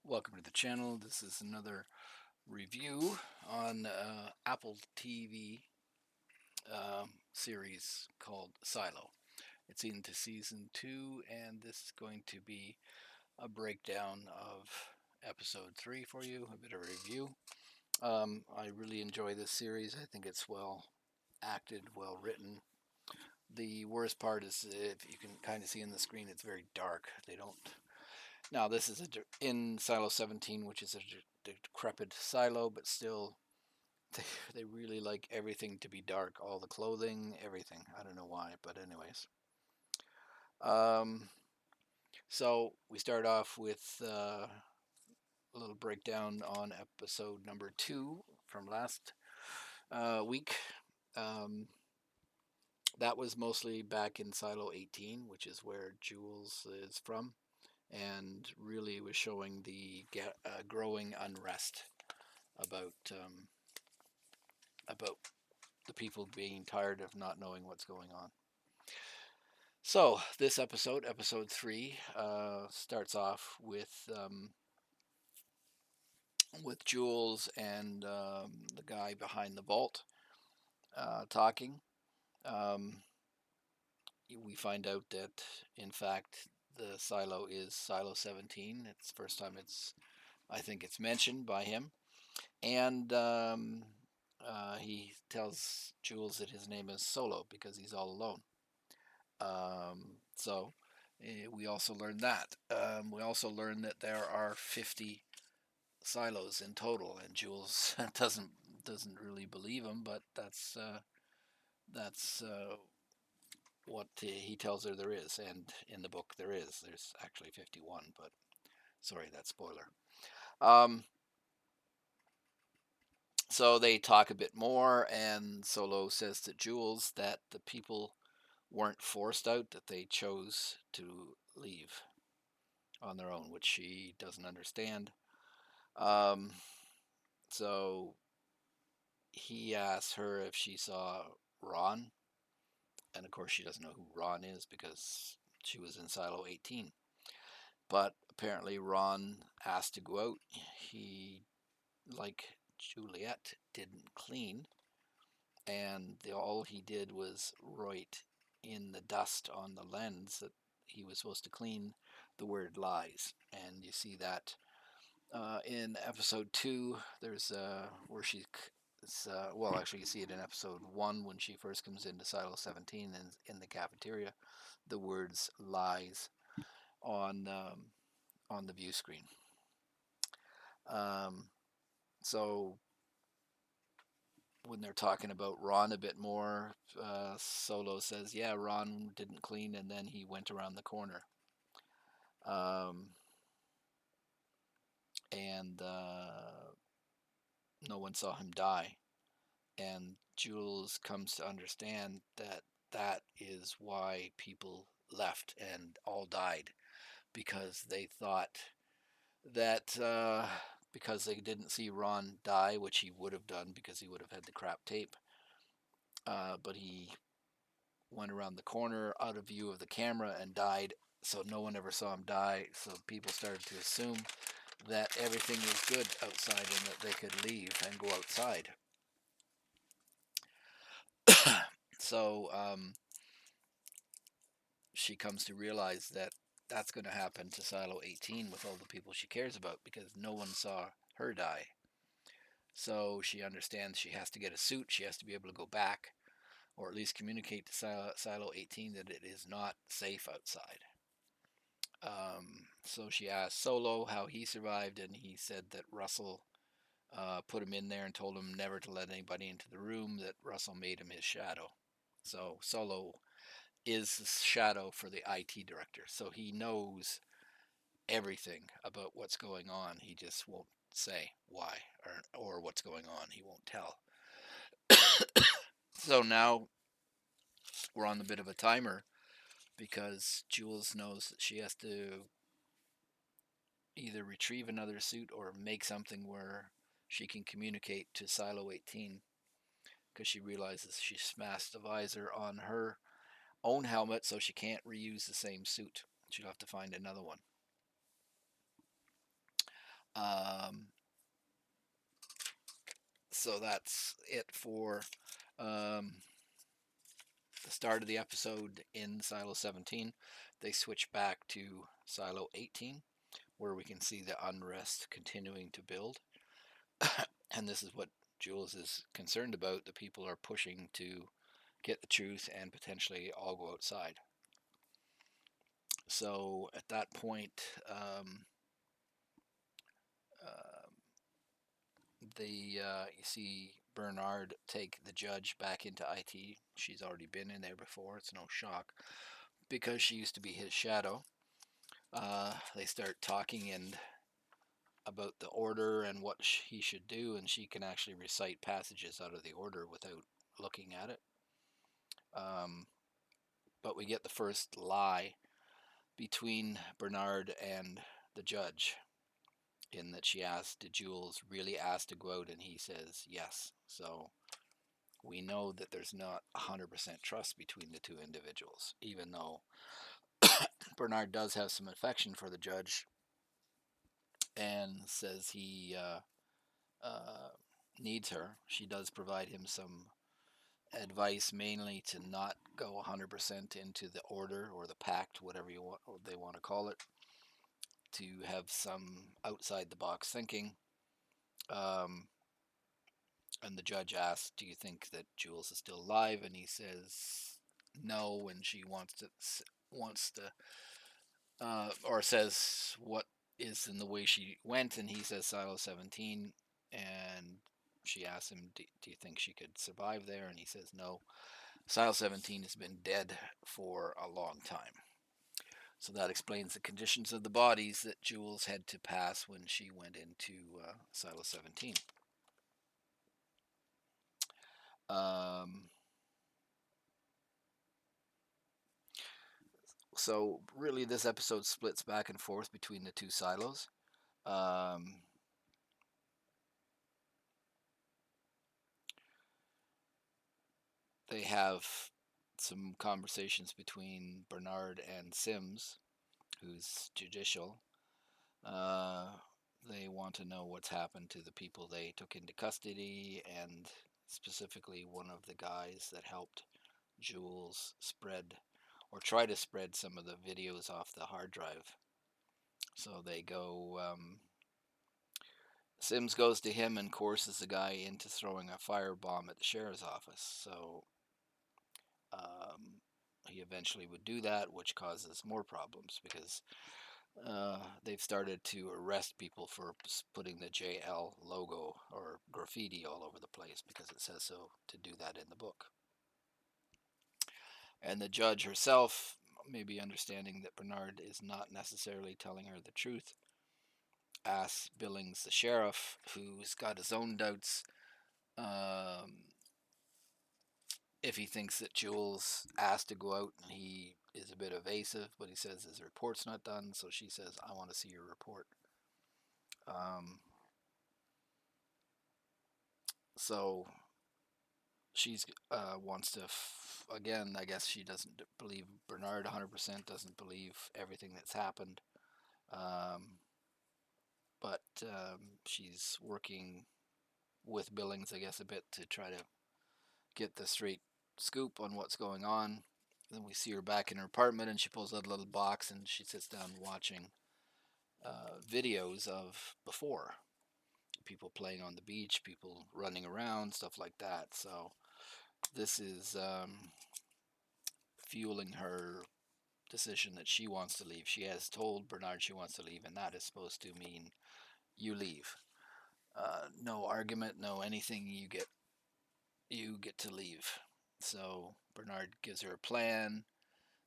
Welcome to the channel. This is another review on Apple TV series called Silo. It's into season 2, and this is going to be a breakdown of episode 3 for you, a bit of a review. I really enjoy this series. I think it's well acted, well written. The worst part is, if you can kind of see on the screen, it's very dark. They don't. Now, this is in Silo 17, which is a decrepit silo, but still, they really like everything to be dark. All the clothing, everything. I don't know why, but anyways. Um, so we start off with a little breakdown on episode number 2 from last week. Um, that was mostly back in Silo 18, which is where Jules is from, and really was showing the growing unrest about about the people being tired of not knowing what's going on. So this episode, episode 3, starts off with Jules and the guy behind the vault talking. Um, we find out that in fact the silo is Silo 17. It's the first time I think it's mentioned by him, and he tells Jules that his name is Solo because he's all alone. So we also learned that. We also learned that there are 50 silos in total, and Jules doesn't really believe him, but that's what he tells her there is, and in the book there is. There's actually 51, but sorry, that's spoiler. Um, so they talk a bit more, and Solo says to Jules that the people weren't forced out, that they chose to leave on their own, which she doesn't understand. Um, so he asks her if she saw Ron, and of course she doesn't know who Ron is because she was in Silo 18. But apparently Ron asked to go out. He, like Juliet, didn't clean, and all he did was write in the dust on the lens that he was supposed to clean the word lies. And you see that in episode 2. There's where she well, actually you see it in episode 1 when she first comes into Silo 17 and in the cafeteria, the words lies on the view screen. um, so when they're talking about Ron a bit more, Solo says, yeah, Ron didn't clean, and then he went around the corner. Um, and no one saw him die. And Jules comes to understand that that is why people left and all died, because they thought that because they didn't see Ron die, which he would have done because he would have had the crap tape, but he went around the corner out of view of the camera and died, so no one ever saw him die. So people started to assume that everything was good outside and that they could leave and go outside. So she comes to realize that that's going to happen to Silo 18 with all the people she cares about because no one saw her die. So she understands she has to get a suit. She has to be able to go back, or at least communicate to Silo 18 that it is not safe outside. So she asked Solo how he survived, and he said that Russell put him in there and told him never to let anybody into the room, that Russell made him his shadow. So Solo is the shadow for the IT director. So he knows everything about what's going on. He just won't say why or what's going on. He won't tell. So now we're on a bit of a timer because Jules knows that she has to either retrieve another suit or make something where she can communicate to Silo 18, because she realizes she smashed the visor on her own helmet, so she can't reuse the same suit. She'll have to find another one. Um, so that's it for um, the start of the episode in Silo 17. They switch back to Silo 18, where we can see the unrest continuing to build. And this is what Jules is concerned about. The people are pushing to get the truth and potentially all go outside. So at that point, uh, you see Bernard take the judge back into IT. She's already been in there before. It's no shock because she used to be his shadow. They start talking and about the order and what he should do, and she can actually recite passages out of the order without looking at it. Um, but we get the first lie between Bernard and the judge, in that she asked, did Jules really ask to go out? And he says yes. So we know that there's not 100% trust between the two individuals, even though Bernard does have some affection for the judge and says he uh, needs her. She does provide him some advice, mainly to not go 100% into the order or the pact, whatever they want to call it, to have some outside the box thinking. Um, and the judge asks, "Do you think that Jules is still alive?" And he says no, and she wants to or says what is in the way she went, and he says Silo 17, and she asks him, do you think she could survive there? And he says no. Silo 17 has been dead for a long time. So that explains the conditions of the bodies that Jules had to pass when she went into Silo 17. Um, so really, this episode splits back and forth between the two silos. Um, they have some conversations between Bernard and Sims, who's judicial. Uh, they want to know what's happened to the people they took into custody, and specifically one of the guys that helped Jules spread or try to spread some of the videos off the hard drive. So they go. Sims goes to him and coerces the guy into throwing a firebomb at the sheriff's office. So um, he eventually would do that, which causes more problems because they've started to arrest people for putting the JL logo or graffiti all over the place because it says so to do that in the book. And the judge herself, maybe understanding that Bernard is not necessarily telling her the truth, asks Billings, the sheriff, who's got his own doubts, um, if he thinks that Jules asked to go out, and he is a bit evasive, but he says his report's not done. So she says, I want to see your report. Um, so she's wants to, again, I guess she doesn't believe Bernard 100%, doesn't believe everything that's happened. Um, but she's working with Billings, I guess, a bit to try to get the straight scoop on what's going on. Then we see her back in her apartment, and she pulls out a little box, and she sits down watching videos of before, people playing on the beach, people running around, stuff like that. So this is fueling her decision that she wants to leave. She has told Bernard she wants to leave, and that is supposed to mean you leave. No argument, no anything. You get to leave. So Bernard gives her a plan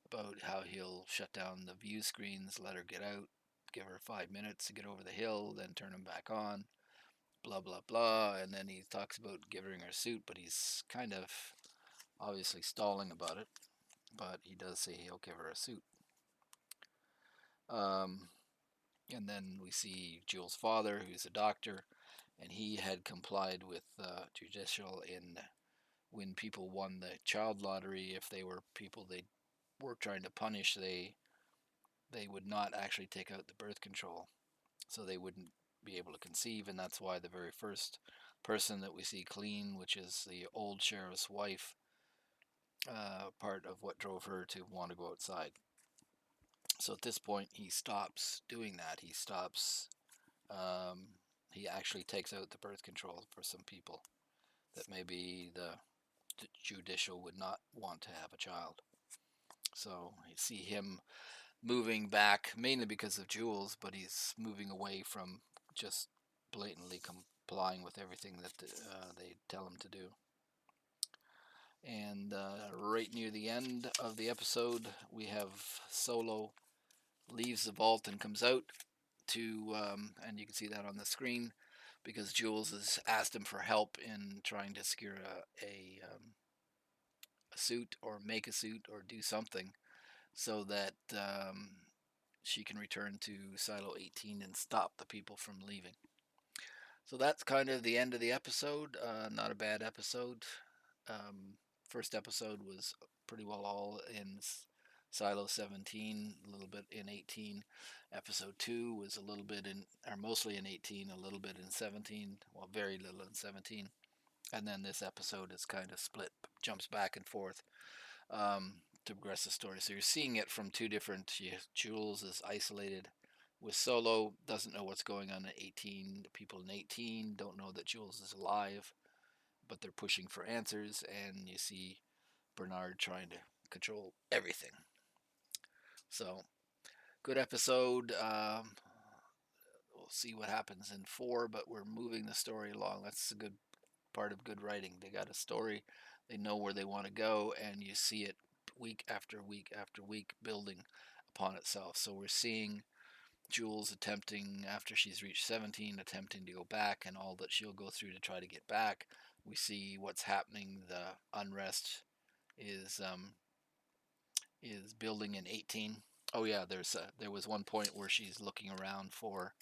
about how he'll shut down the view screens, let her get out, give her 5 minutes to get over the hill, then turn them back on, blah, blah, blah. And then he talks about giving her a suit, but he's kind of obviously stalling about it. But he does say he'll give her a suit. Um, and then we see Jules' father, who's a doctor, and he had complied with judicial in when people won the child lottery. If they were people they were trying to punish, they would not actually take out the birth control, so they wouldn't be able to conceive, and that's why the very first person that we see clean, which is the old sheriff's wife, part of what drove her to want to go outside. So at this point, he stops doing that. He stops. Um, he actually takes out the birth control for some people that maybe the judicial would not want to have a child. So you see him moving back mainly because of Jules, but he's moving away from just blatantly complying with everything that they tell him to do. And right near the end of the episode, we have Solo leaves the vault and comes out to, and you can see that on the screen, because Jules has asked him for help in trying to secure a suit or make a suit or do something so that she can return to Silo 18 and stop the people from leaving. So that's kind of the end of the episode. Not a bad episode. Um, First episode was pretty well all in Silo 17, a little bit in 18. Episode 2 was a little bit in, or mostly in 18, a little bit in 17, well, very little in 17. And then this episode is kind of split, jumps back and forth to progress the story. So you're seeing it from two different. Jules is isolated with Solo, doesn't know what's going on in 18. The people in 18 don't know that Jules is alive, but they're pushing for answers. And you see Bernard trying to control everything. So good episode. We'll see what happens in 4, but we're moving the story along. That's a good part of good writing. They got a story, they know where they want to go, and you see it week after week after week building upon itself. So we're seeing Jules attempting, after she's reached 17, attempting to go back, and all that she'll go through to try to get back. We see what's happening. The unrest is building in 18. Oh yeah, there was one point where she's looking around for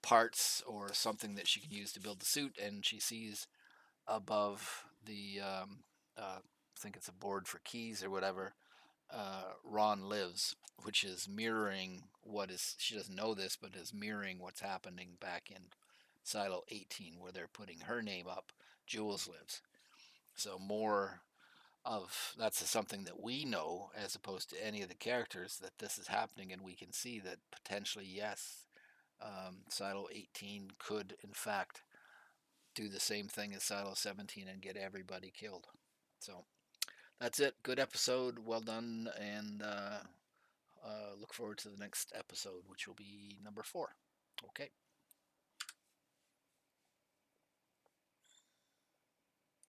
parts or something that she can use to build the suit, and she sees above the I think it's a board for keys or whatever. Ron lives, which is mirroring what is. She doesn't know this, but is mirroring what's happening back in Silo 18, where they're putting her name up. Jules lives. So more of that's something that we know as opposed to any of the characters that this is happening, and we can see that potentially yes, Silo 18 could in fact do the same thing as Silo 17 and get everybody killed. So that's it. Good episode. Well done. And look forward to the next episode, which will be number 4. Okay.